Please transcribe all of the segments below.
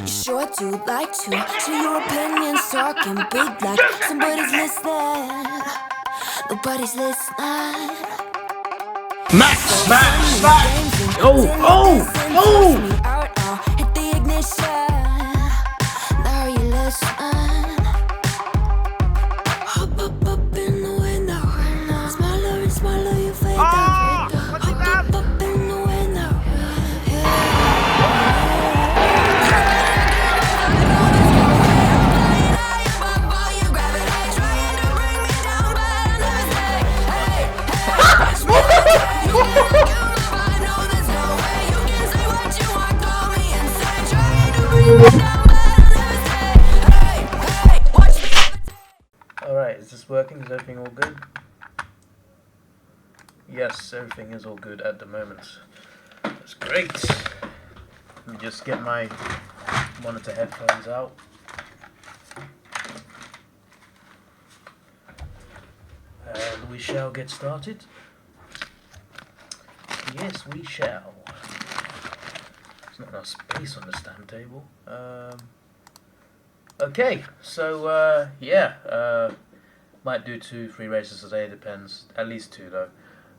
You sure do like to share your opinions, talking big like somebody's listening. Nobody's listening. Max, Max, Max! Oh, oh, oh! Hit the ignition. Now you listen. Hop up in the window. Smaller and smaller you fade down. Hop up in the window. Alright, is this working? Is everything all good? Yes, everything is all good at the moment. That's great. Let me just get my monitor headphones out. And we shall get started. Yes, we shall. There's not enough space on the stand table. Okay, so might do 2-3 races today, depends. At least 2 though.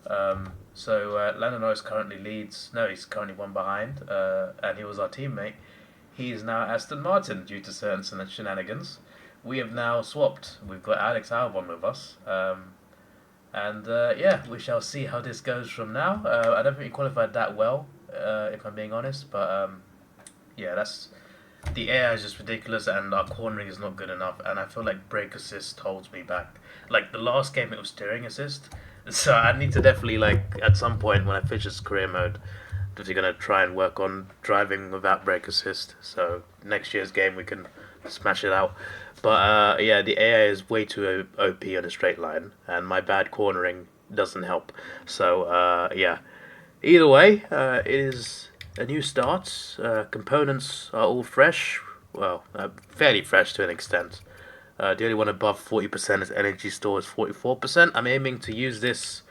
Lando Norris currently leads. No, he's currently 1 behind, and he was our teammate. He is now Aston Martin due to certain shenanigans. We have now swapped. We've got Alex Albon with us. We shall see how this goes from now. I don't think he qualified that well, if I'm being honest, but that's... The air is just ridiculous and our cornering is not good enough, and I feel like brake assist holds me back. Like the last game it was steering assist, so I need to definitely, like, at some point when I finish this career mode, definitely going to try and work on driving without brake assist, so next year's game we can smash it out. But the air is way too OP on a straight line, and my bad cornering doesn't help. So either way, it is a new start. Components are all fresh. Well, fairly fresh to an extent. The only one above 40% is energy store is 44%. I'm aiming to use this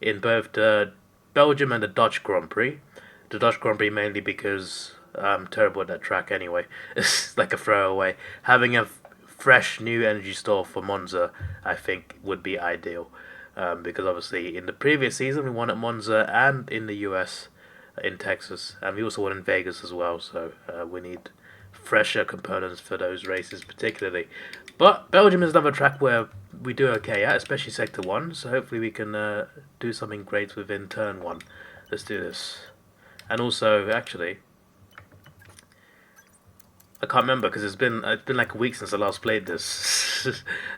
in both the Belgium and the Dutch Grand Prix. The Dutch Grand Prix mainly because I'm terrible at that track anyway. It's like a throwaway. Having a fresh new energy store for Monza, I think, would be ideal. Because obviously in the previous season we won at Monza and in the US, in Texas, and we also won in Vegas as well, so we need fresher components for those races particularly. But Belgium is another track where we do okay at, especially Sector 1, so hopefully we can do something great within Turn 1. Let's do this. And also, actually, I can't remember because it's been like a week since I last played this.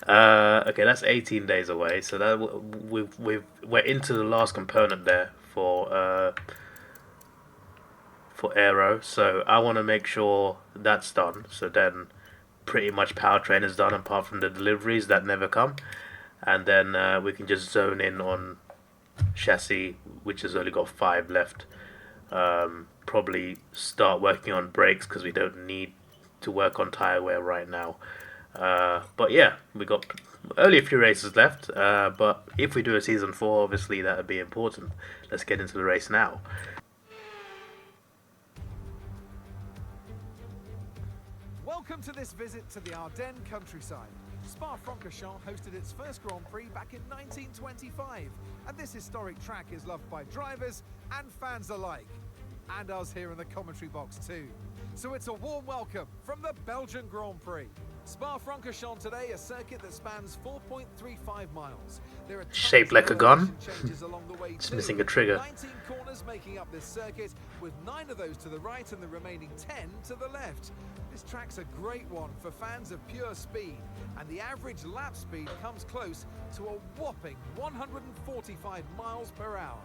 Okay, that's 18 days away, so that we're into the last component there for Aero, so I want to make sure that's done, so then pretty much powertrain is done apart from the deliveries that never come, and then we can just zone in on chassis, which has only got 5 left. Probably start working on brakes because we don't need to work on tyre wear right now. But yeah, we got only a few races left, but if we do a season 4, obviously that would be important. Let's get into the race now. Welcome to this visit to the Ardennes countryside. Spa-Francorchamps hosted its first Grand Prix back in 1925, and this historic track is loved by drivers and fans alike, and us here in the commentary box too. So it's a warm welcome from the Belgian Grand Prix. Spa-Francorchamps today, a circuit that spans 4.35 miles. There are shaped like a gun. along the way It's too. missing a trigger. 19 corners making up this circuit, with 9 of those to the right and the remaining 10 to the left. This track's a great one for fans of pure speed, and the average lap speed comes close to a whopping 145 miles per hour.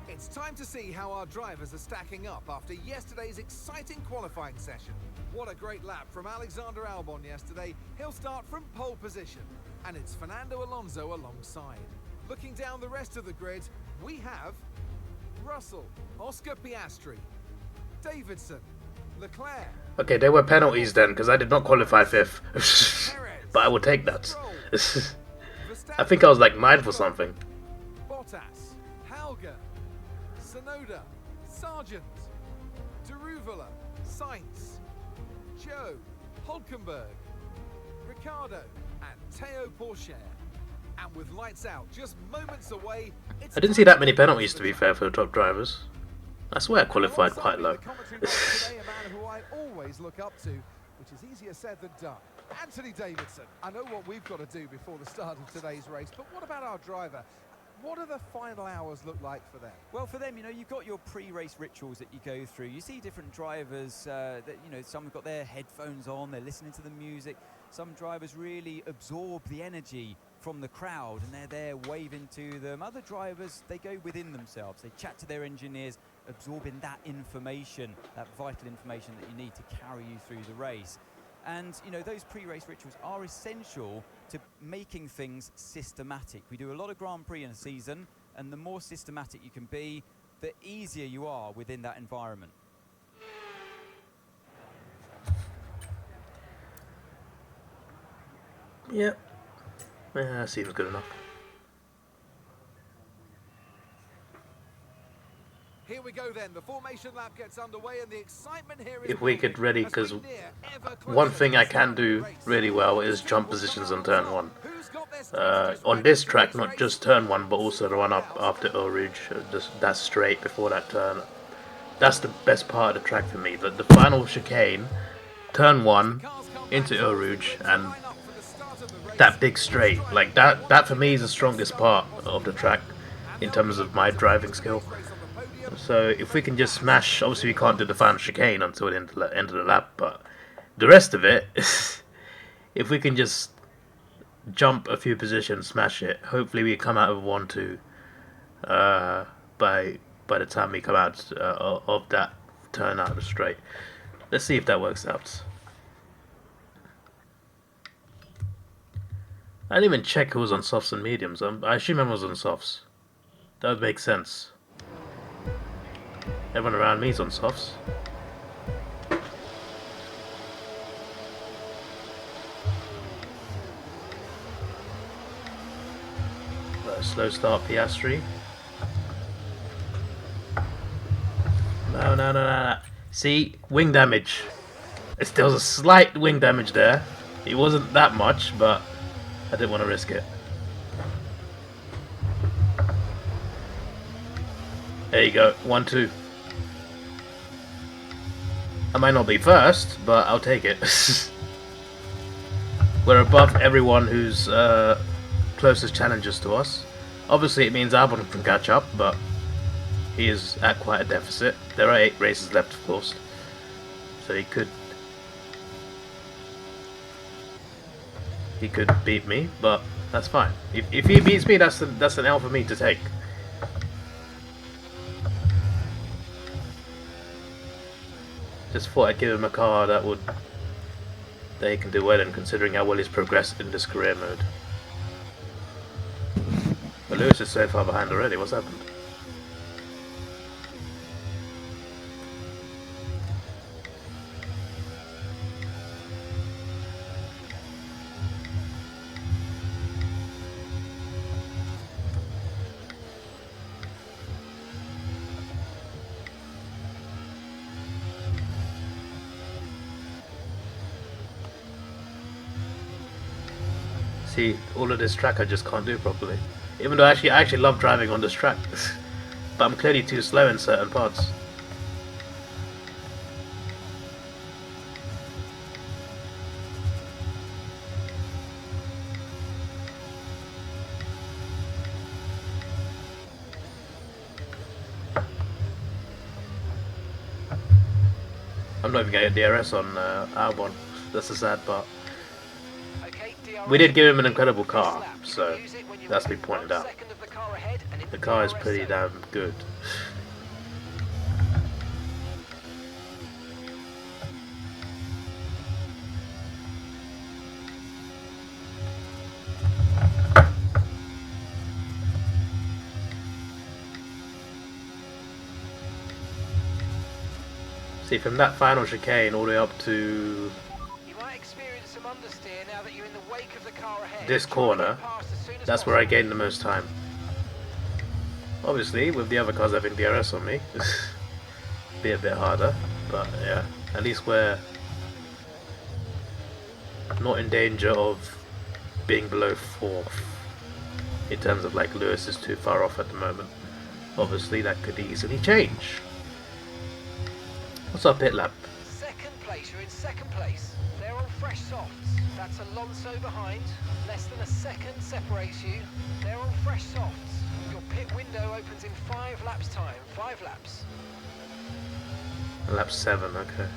It's time to see how our drivers are stacking up after yesterday's exciting qualifying session. What a great lap from Alexander Albon yesterday. He'll start from pole position, and it's Fernando Alonso alongside. Looking down the rest of the grid, we have Russell, Oscar Piastri, Davidson, Leclerc. Okay, there were penalties then, because I did not qualify 5th. But I will take that. I think I was like 9th or something. Bottas, Helga, Sonoda, Sargent, Deruvala, Sainz, Joe, Hulkenberg, Ricardo, and Teo Pourchaire. And with lights out, just moments away, I didn't see that many penalties, to be fair, for the top drivers. I swear I qualified quite low. Today, a man who I always look up to, which is easier said than done. Anthony Davidson. I know what we've got to do before the start of today's race, but what about our driver? What do the final hours look like for them? Well, for them, you know, you've got your pre-race rituals that you go through. You see different drivers that, you know, some have got their headphones on, they're listening to the music. Some drivers really absorb the energy from the crowd and they're there waving to them. Other drivers, they go within themselves. They chat to their engineers, absorbing that information, that vital information that you need to carry you through the race. And, you know, those pre-race rituals are essential to making things systematic. We do a lot of Grand Prix in a season, and the more systematic you can be, the easier you are within that environment. Yep. Yeah, that seems good enough. Here we go then, the formation lap gets underway and the excitement here is If we get ready, because as we near ever closer one to thing the I start can of the do race. really well is jump positions on turn 1. Who's got their strategies On ready this for track, this not race? just turn 1, but also the run up after Eau Rouge, that straight before that turn. That's the best part of the track for me. The final chicane, turn 1 into Eau Rouge, and that big straight, like that for me is the strongest part of the track in terms of my driving skill. So if we can just smash, obviously we can't do the final chicane until the end of the lap, but the rest of it, if we can just jump a few positions, smash it, hopefully we come out of 1-2 by the time we come out of that turn out of the straight. Let's see if that works out. I didn't even check who was on softs and mediums. I assume everyone was on softs. That would make sense. Everyone around me is on softs. Slow start Piastri. No. See, wing damage. There was a slight wing damage there. It wasn't that much, but I didn't want to risk it. There you go, 1-2. I might not be first, but I'll take it. We're above everyone who's closest challengers to us. Obviously, it means Albon can catch up, but he is at quite a deficit. There are 8 races left, of course, so he could beat me, but that's fine. If he beats me, that's an L for me to take. Just thought I'd give him a car that he can do well in, considering how well he's progressed in this career mode. But Lewis is so far behind already. What's happened? See, all of this track I just can't do properly. Even though I actually love driving on this track. But I'm clearly too slow in certain parts. I'm not even going to get DRS on Albon. That's the sad part. We did give him an incredible car, so that's been pointed out. The car is pretty damn good. See, from that final chicane all the way up to this corner, that's where I gained the most time. Obviously, with the other cars having DRS on me, be a bit harder. But yeah, at least we're not in danger of being below 4th in terms of like Lewis is too far off at the moment. Obviously that could easily change. What's our pit lap? Second place, you're in second place. They're on fresh softs. That's Alonso behind. Less than a second separates you. They're on fresh softs. Your pit window opens in 5 laps time. 5 laps. Lap 7, okay.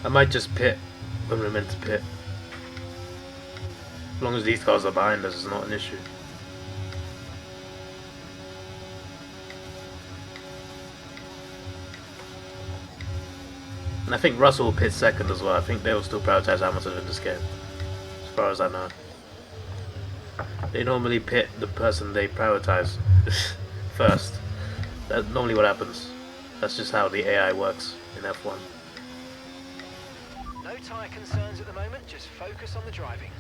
I might just pit when we're meant to pit. As long as these cars are behind us, it's not an issue. And I think Russell will pit second as well. I think they will still prioritize Hamilton in this game, as far as I know. They normally pit the person they prioritize first. That's normally what happens. That's just how the AI works in F1. No tyre concerns at the moment, just focus on the driving.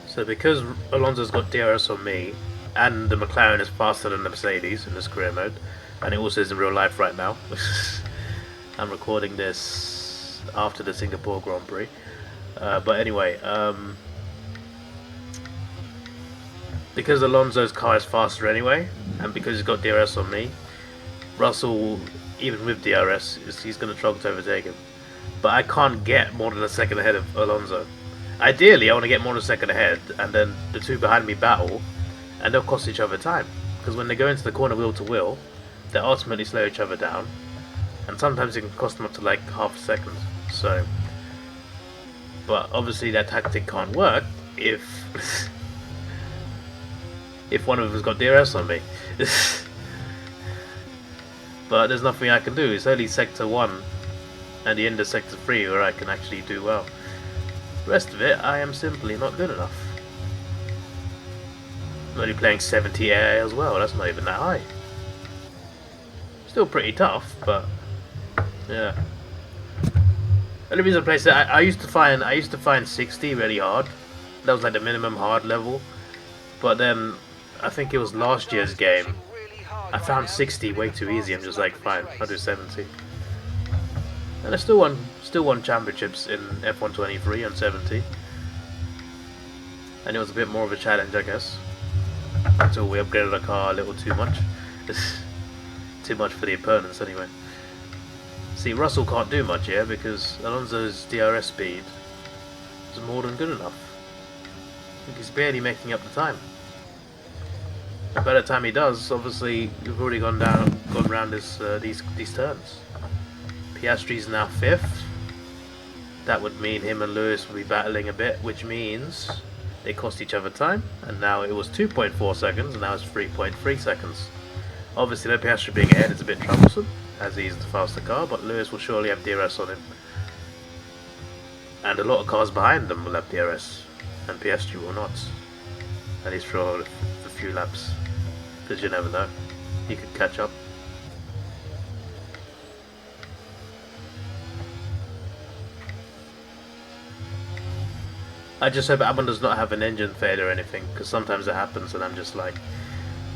So because Alonso's got DRS on me, and the McLaren is faster than the Mercedes in this career mode, and it also is in real life right now. I'm recording this after the Singapore Grand Prix. But anyway, because Alonso's car is faster anyway, and because he's got DRS on me, Russell, even with DRS, he's going to struggle to overtake him. But I can't get more than a second ahead of Alonso. Ideally, I want to get more than a second ahead, and then the two behind me battle, and they'll cost each other time. Because when they go into the corner wheel to wheel, they ultimately slow each other down, and sometimes it can cost them up to like half a second. So, but obviously that tactic can't work if if one of them has got DRS on me. But there's nothing I can do. It's only sector 1 and the end of sector 3 where I can actually do well. The rest of it, I am simply not good enough. I'm only playing 70 AA as well, that's not even that high. Still pretty tough, but yeah. The only reason I play that, I used to find 60 really hard. That was like the minimum hard level. But then I think it was last year's game. I found 60 way too easy. I'm just like, fine, I'll do 70. And I still won championships in F1 23 and 70. And it was a bit more of a challenge, I guess. Until we upgraded the car a little too much. Too much for the opponents anyway. See, Russell can't do much here because Alonso's DRS speed is more than good enough. I think he's barely making up the time. And by the time he does, obviously we've already gone round these turns. Piastri's now 5th. That would mean him and Lewis will be battling a bit, which means they cost each other time. And now it was 2.4 seconds, and now it's 3.3 seconds. Obviously, no Piastri being ahead is a bit troublesome, as he's the faster car, but Lewis will surely have DRS on him. And a lot of cars behind them will have DRS, and Piastri will not. At least for a few laps, because you never know, he could catch up. I just hope Albon does not have an engine failure or anything, because sometimes it happens and I'm just like,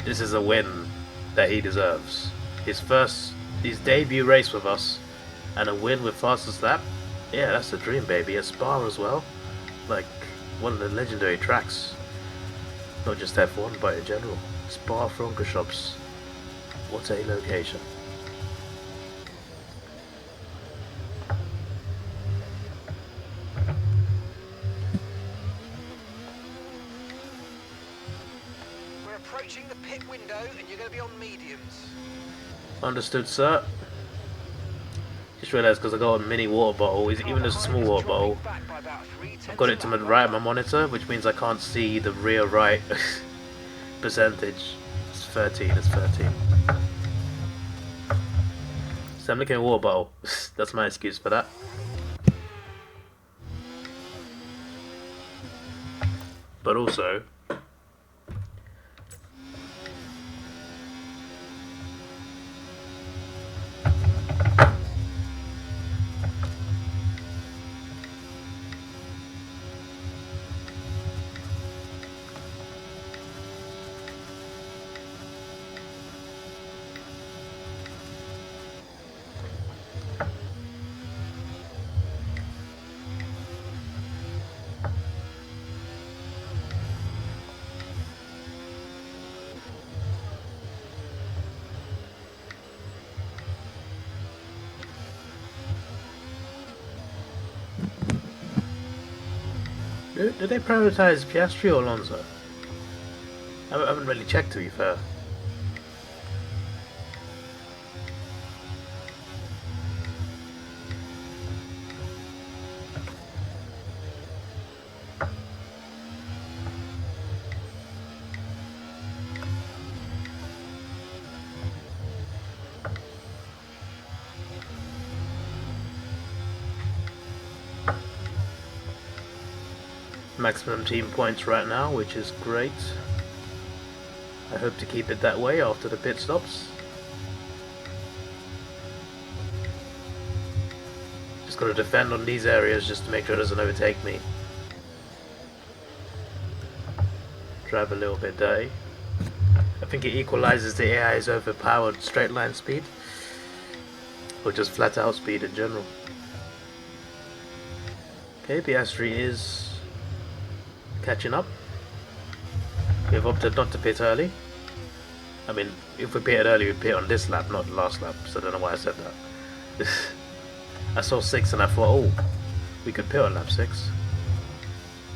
this is a win that he deserves. His debut race with us, and a win with fastest lap, yeah, that's the dream, baby. At Spa as well, like one of the legendary tracks, not just F1 but in general. Spa Francorchamps, what a location. Approaching the pit window and you're going to be on mediums. Understood, sir. Just realised because I got a mini water bottle, even though it's a small water bottle, I've got it to my right of my monitor, which means I can't see the rear right percentage. It's 13, it's 13. So I'm looking at a water bottle. That's my excuse for that. But also, did they prioritize Piastri or Alonso? I haven't really checked, to be fair. Maximum team points right now, which is great. I hope to keep it that way after the pit stops. Just gotta defend on these areas just to make sure it doesn't overtake me. Drive a little bit dirty. I think it equalizes the AI's overpowered straight line speed, or just flat out speed in general. Okay, Piastri is catching up. We've opted not to pit early. I mean, if we pitted early, we'd pit on this lap, not the last lap, so I don't know why I said that. I saw 6 and I thought, oh, we could pit on lap 6.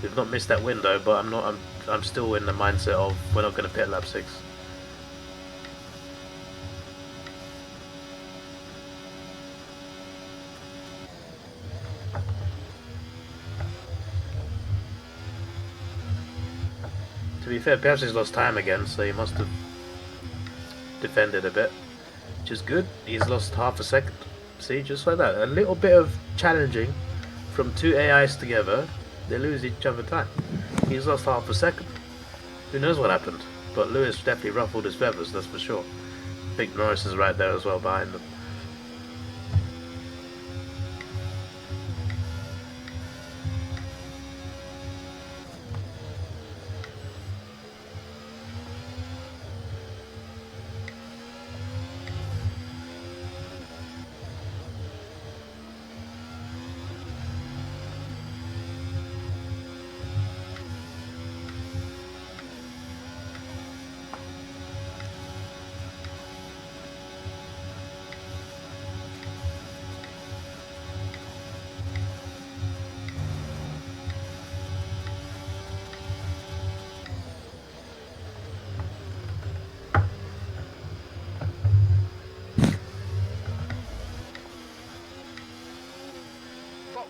We've not missed that window, but I'm still in the mindset of we're not going to pit lap 6. To be fair, Piastri's lost time again, so he must have defended a bit, which is good. He's lost half a second. See, just like that. A little bit of challenging from two AIs together, they lose each other time. He's lost half a second. Who knows what happened? But Lewis definitely ruffled his feathers, that's for sure. I think Norris is right there as well behind them.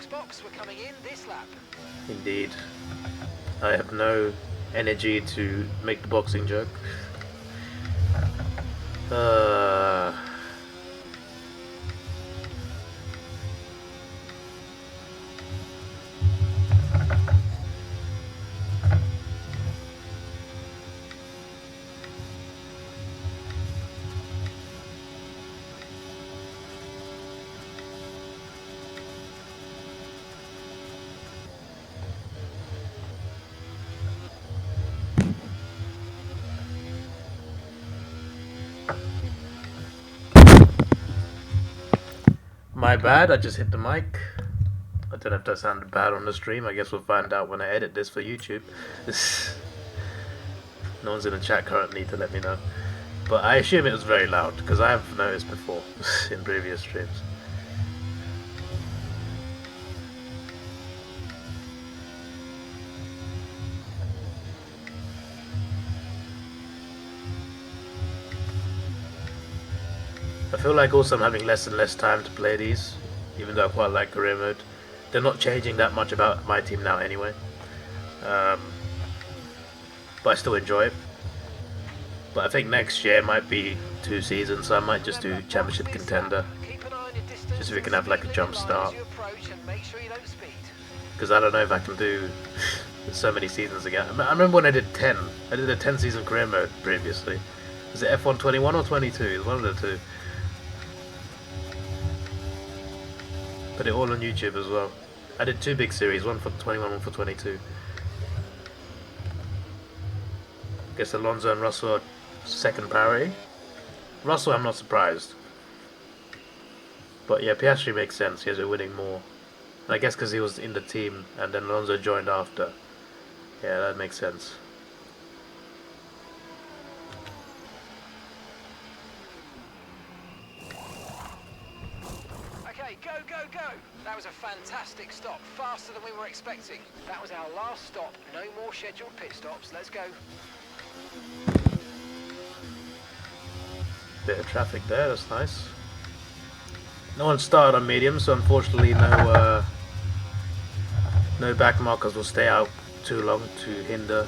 Box, we're coming in this lap. Indeed. I have no energy to make the boxing joke. My bad, I just hit the mic. I don't know if that sounded bad on the stream. I guess we'll find out when I edit this for YouTube. No one's in the chat currently to let me know. But I assume it was very loud, because I have noticed before in previous streams. I feel like also I'm having less and less time to play these, even though I quite like career mode. They're not changing that much about my team now anyway. But I still enjoy it. But I think next year might be 2 seasons, so I might just do Championship Contender. Keep an eye Just so we can have like a jump start. You approach and make sure you don't speed. Because I don't know if I can do so many seasons again. I remember when I did 10. I did a 10 season career mode previously. Was it F1 21 or 22? It was one of the two. Put it all on YouTube as well. I did 2 big series, one for 21, one for 22. Guess Alonso and Russell are second parity. Russell, I'm not surprised. But yeah, Piastri makes sense. He has been winning more. And I guess because he was in the team and then Alonso joined after. Yeah, that makes sense. Okay, go, go, go! That was a fantastic stop, faster than we were expecting. That was our last stop. No more scheduled pit stops. Let's go. Bit of traffic there, that's nice. No one started on medium, so unfortunately no back markers will stay out too long to hinder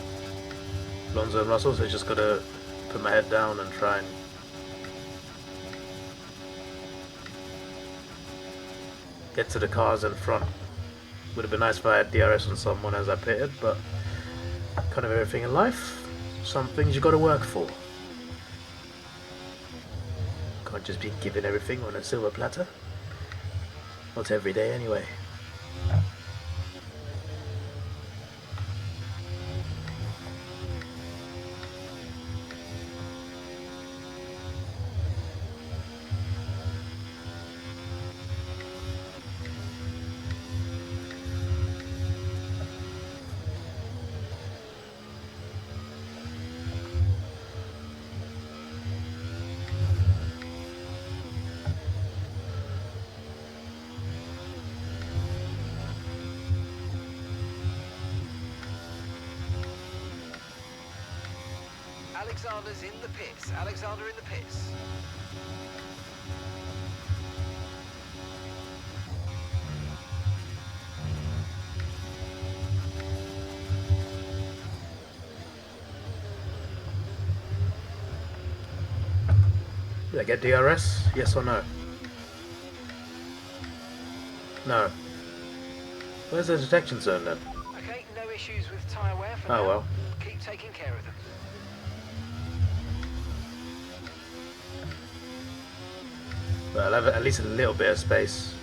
Alonso and Russell, so I just gotta put my head down and try and get to the cars in front. Would have been nice if I had DRS on someone as I pitted, but kind of everything in life, some things you gotta work for. Can't just be given everything on a silver platter. Not every day anyway. Alexander's in the pits. Alexander in the pits. Did I get DRS? Yes or no? No. Where's the detection zone then? Okay, no issues with tyre wear for Oh now. well. Keep taking care of them. But I'll have at least a little bit of space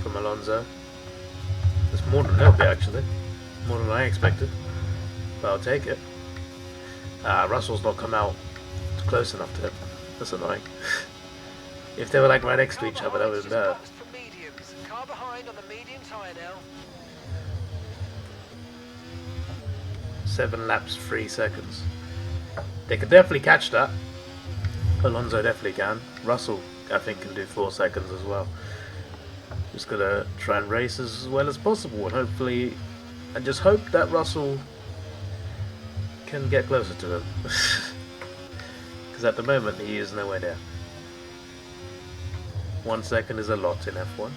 from Alonso. It's more than a little bit actually. More than I expected. But I'll take it. Russell's not come out close enough to him. That's annoying. If they were like right next to each other, that would have been better. Car behind on the medium tyre now. 7 laps, 3 seconds. They could definitely catch that. Alonso definitely can. Russell, I think, can do 4 seconds as well. Just gotta try and race as well as possible, and hopefully, I just hope that Russell can get closer to him. Because at the moment, he is nowhere near. 1 second is a lot in F1.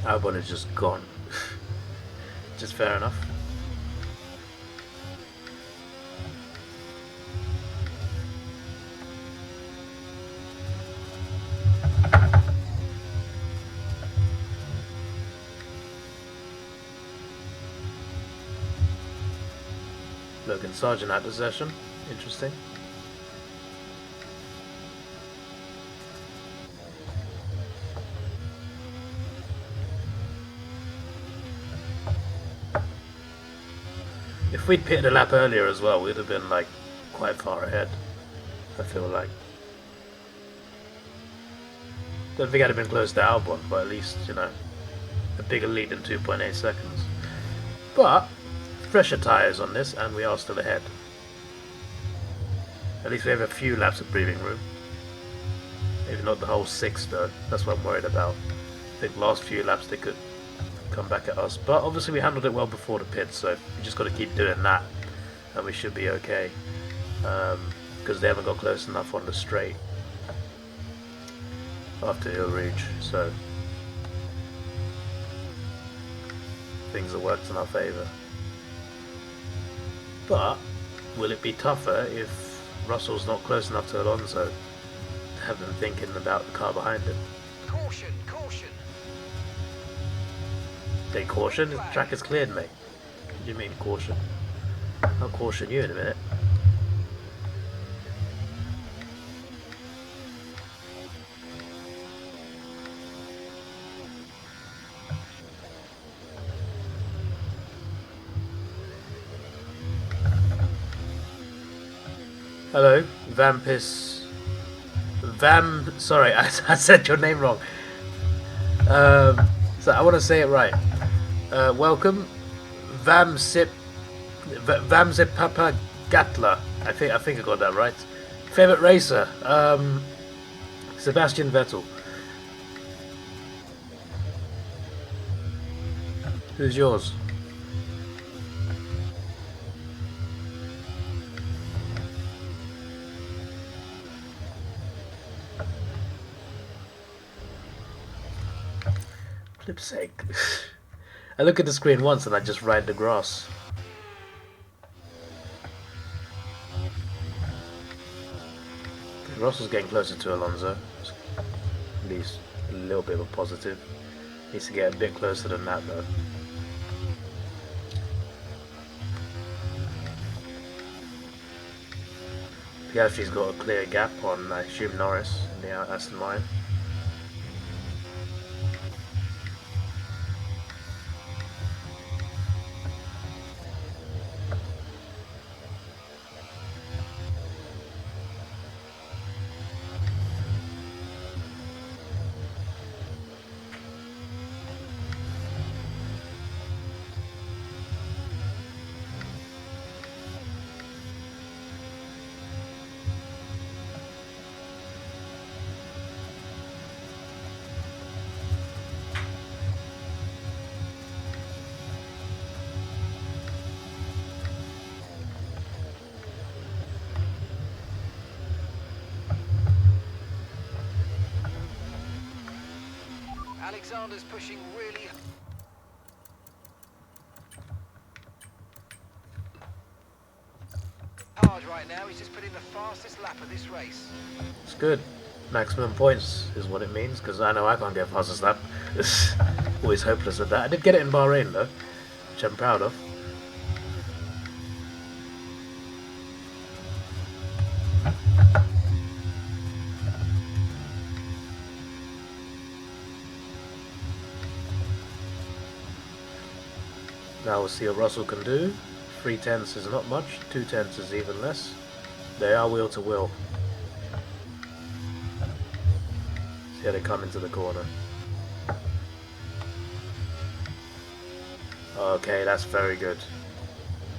Albon is just gone. Just fair enough. Logan Sargent at the session. Interesting. If we'd pitted a lap earlier as well, we'd have been like quite far ahead. I feel like. Don't think I'd have been close to Albon, but at least, you know, a bigger lead than 2.8 seconds. But fresher tyres on this, and we are still ahead. At least we have a few laps of breathing room. Maybe not the whole 6 though. That's what I'm worried about. I think last few laps they could come back at us, but obviously we handled it well before the pit, so we just got to keep doing that and we should be okay, because they haven't got close enough on the straight after Hill Ridge, so things have worked in our favour. But will it be tougher if Russell's not close enough to Alonso to have them thinking about the car behind him? Caution, caution. They caution? The track is cleared, mate. What do you mean caution? I'll caution you in a minute. Hello, Vampis. Sorry, I said your name wrong. So I want to say it right. Welcome, Vamzip Papa Gatla. I think I got that right. Favorite racer, Sebastian Vettel. Who's yours? Flip's sake. I look at the screen once and I just ride the grass. Russell's getting closer to Alonso. At least a little bit of a positive. Needs to get a bit closer than that though. Piastri's got a clear gap on, I assume, Norris in the Aston Martin. Alexander's pushing really hard right now. He's just put in the fastest lap of this race. It's good. Maximum points is what it means, because I know I can't get fastest lap. It's always hopeless at that. I did get it in Bahrain though, which I'm proud of. Now we'll see what Russell can do. 3/10 is not much, 2/10 is even less. They are wheel to wheel. See how they come into the corner. Okay, that's very good.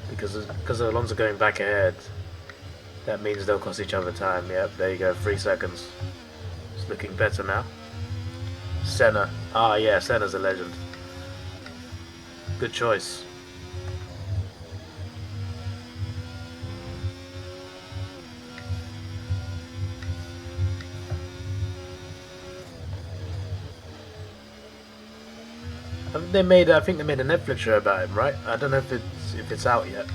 Because of Alonso going back ahead, that means they'll cost each other time. Yep, there you go, 3 seconds. It's looking better now. Senna. Ah yeah, Senna's a legend. Good choice. I think they made a Netflix show about him, right? I don't know if it's out yet.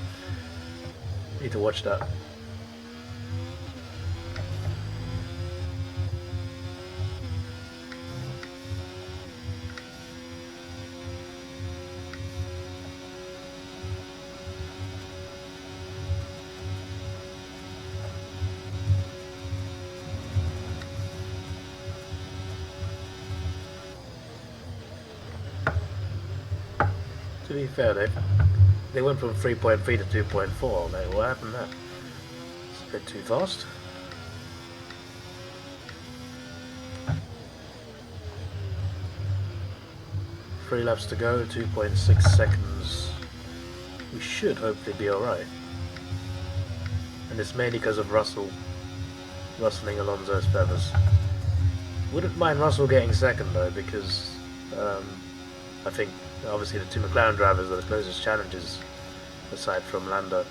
Need to watch that. To be fair, They went from 3.3 to 2.4. Like, what happened there? It's a bit too fast. Three laps to go, 2.6 seconds. We should hopefully be alright. And it's mainly because of Russell rustling Alonso's feathers. Wouldn't mind Russell getting second though, because I think obviously the two McLaren drivers are the closest challenges aside from Lando.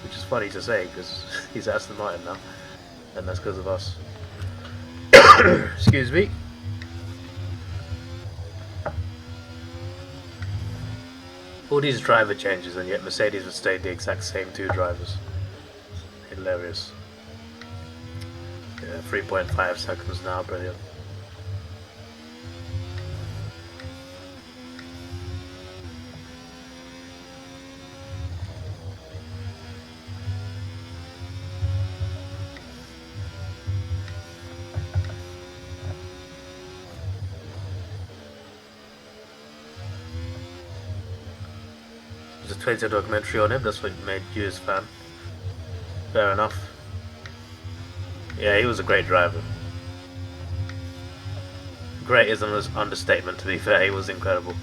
Which is funny to say because he's Aston Martin now, and that's because of us. Excuse me. All these driver changes, and yet Mercedes would stay the exact same two drivers. Hilarious. Yeah, 3.5 seconds now, brilliant. There's a Twitter documentary on him, that's what made you his fan. Fair enough. Yeah, he was a great driver. Great is an understatement, to be fair, he was incredible.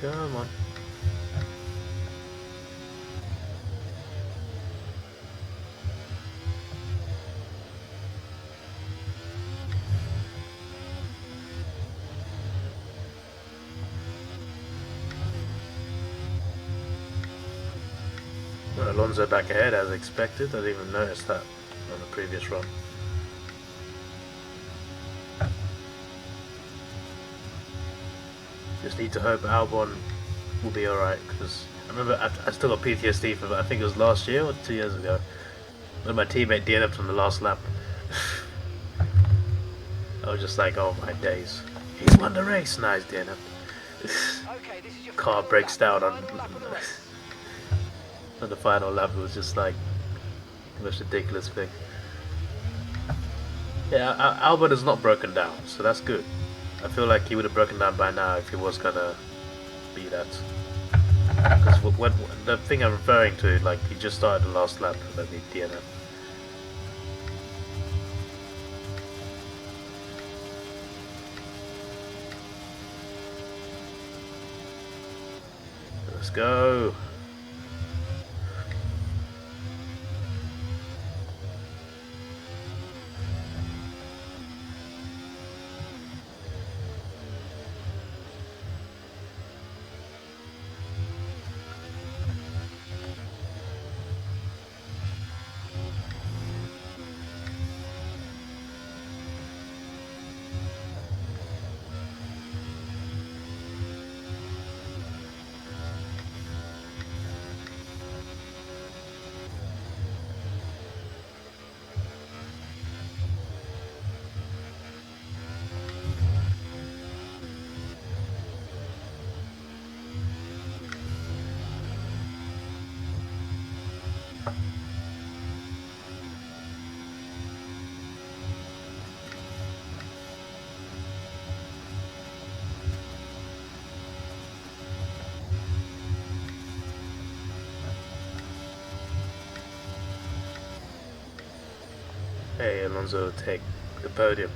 Come on. Well, Alonso back ahead as expected. I didn't even notice that on the previous run. Just need to hope Albon will be alright, because I remember I still got PTSD from I think it was last year or 2 years ago when my teammate DNF'd on the last lap. I was just like, oh my days. He's won the race, nice DNF. Okay, this is your Car final breaks lap, down on final lap of the race. on the final lap. It was just like the most ridiculous thing. Yeah, Albon is not broken down, so that's good. I feel like he would have broken down by now if he was gonna be that. Because when the thing I'm referring to, like, he just started the last lap and then he DNF. Let's go. Hey, Alonso take the podium.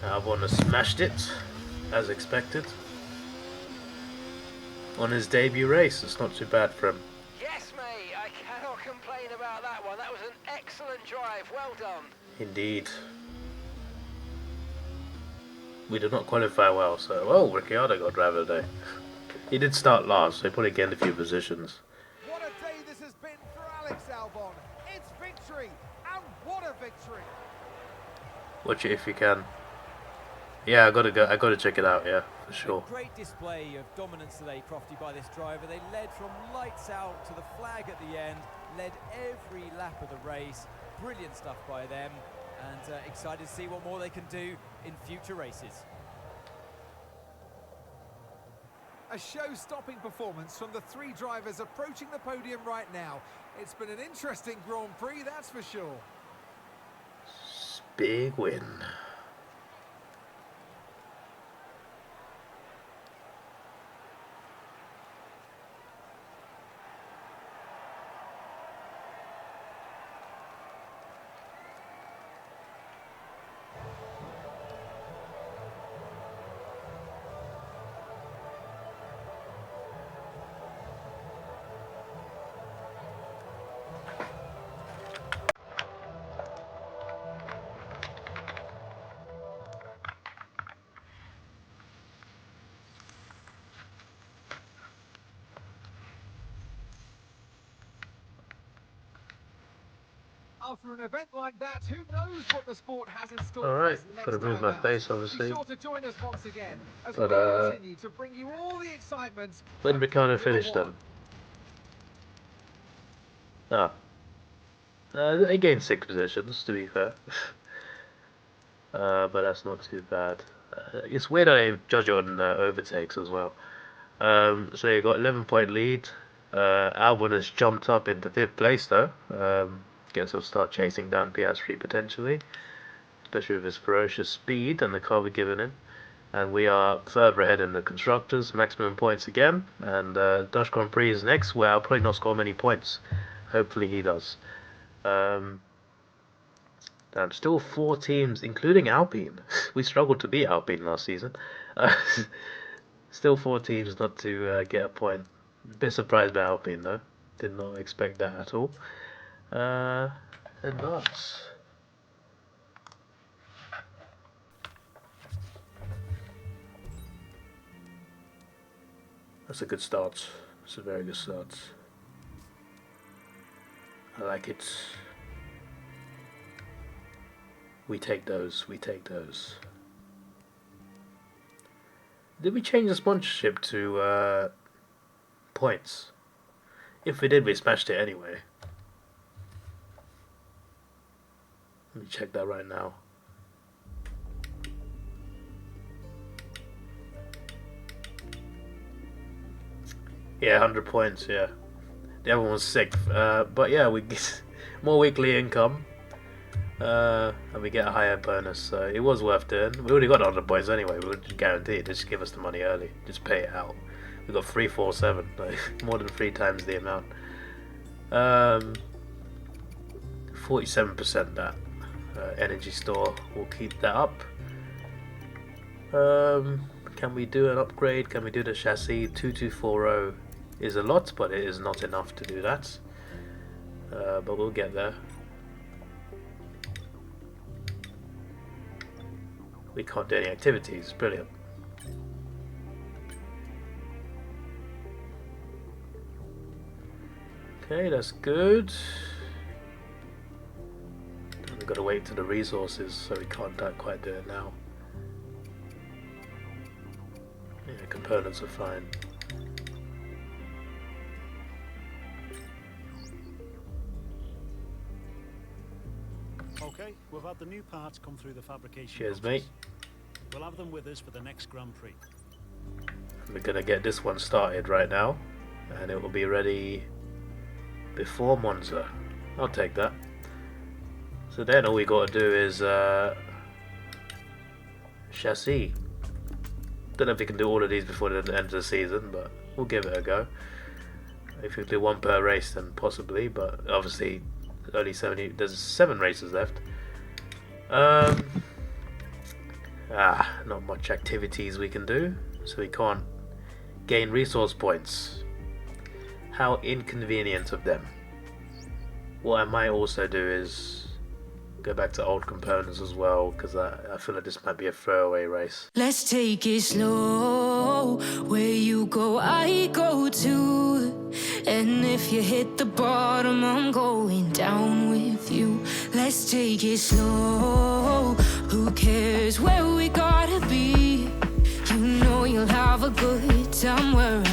Albon has smashed it, as expected. On his debut race, it's not too bad for him. Yes, mate, I cannot complain about that one. That was an excellent drive. Well done. Indeed. We did not qualify well, so... Oh, Ricciardo got driver of the day. He did start last, so he probably gained a few positions. What a day this has been for Alex Albon. It's victory, and what a victory. Watch it if you can. Yeah, I gotta check it out, yeah, for sure. A great display of dominance today, Crofty, by this driver. They led from lights out to the flag at the end, led every lap of the race. Brilliant stuff by them, and excited to see what more they can do in future races. A show-stopping performance from the three drivers approaching the podium right now. It's been an interesting Grand Prix, that's for sure. Big win. After an event like that, who knows what the sport has in store All for right, us next gotta move time my out. face, Be obviously. sure to join us once again as But, we continue to bring you all the excitement. When of Ricciardo Formula finished One. then? They gained 6 positions, to be fair. But that's not too bad. It's weird that they judge on overtakes as well. So you got 11-point lead. Albon has jumped up into 5th place though. Guess he'll start chasing down Piastri potentially, especially with his ferocious speed and the car we're giving him. And we are further ahead in the constructors, maximum points again. And Dutch Grand Prix is next, where I'll probably not score many points. Hopefully he does. Still 4 teams, including Alpine. We struggled to beat Alpine last season. Still 4 teams not to get a point. Bit surprised by Alpine though. Did not expect that at all. And nuts. That's a good start. It's a very good start. I like it. We take those. We take those. Did we change the sponsorship to points? If we did, we smashed it anyway. Let me check that right now. Yeah, 100 points, yeah. The other one was 6th. But yeah, we get more weekly income. And we get a higher bonus, so it was worth doing. We already got 100 points anyway, we were guaranteed. Just give us the money early, just pay it out. We got 347, like more than 3 times the amount. 47% that energy store will keep that up. Can we do an upgrade? Can we do the chassis? 2240 is a lot, but it is not enough to do that. But we'll get there. We can't do any activities. Brilliant. Okay, that's good. We've got to wait to the resources, so we can't quite do it now. Yeah, components are fine. Okay, we've had the new parts come through the fabrication. Cheers, boxes. mate. We'll have them with us for the next Grand Prix. We're gonna get this one started right now, and it will be ready before Monza. I'll take that. So then all we got to do is chassis. Don't know if we can do all of these before the end of the season, but we'll give it a go. If we do one per race, then possibly, but obviously early 70. There's 7 races left. Not much activities we can do, so we can't gain resource points. How inconvenient of them. What I might also do is go back to old components as well, because I feel like this might be a throwaway race. Let's take it slow. Where you go, I go too. And if you hit the bottom, I'm going down with you. Let's take it slow. Who cares where we gotta be? You know you'll have a good time wherever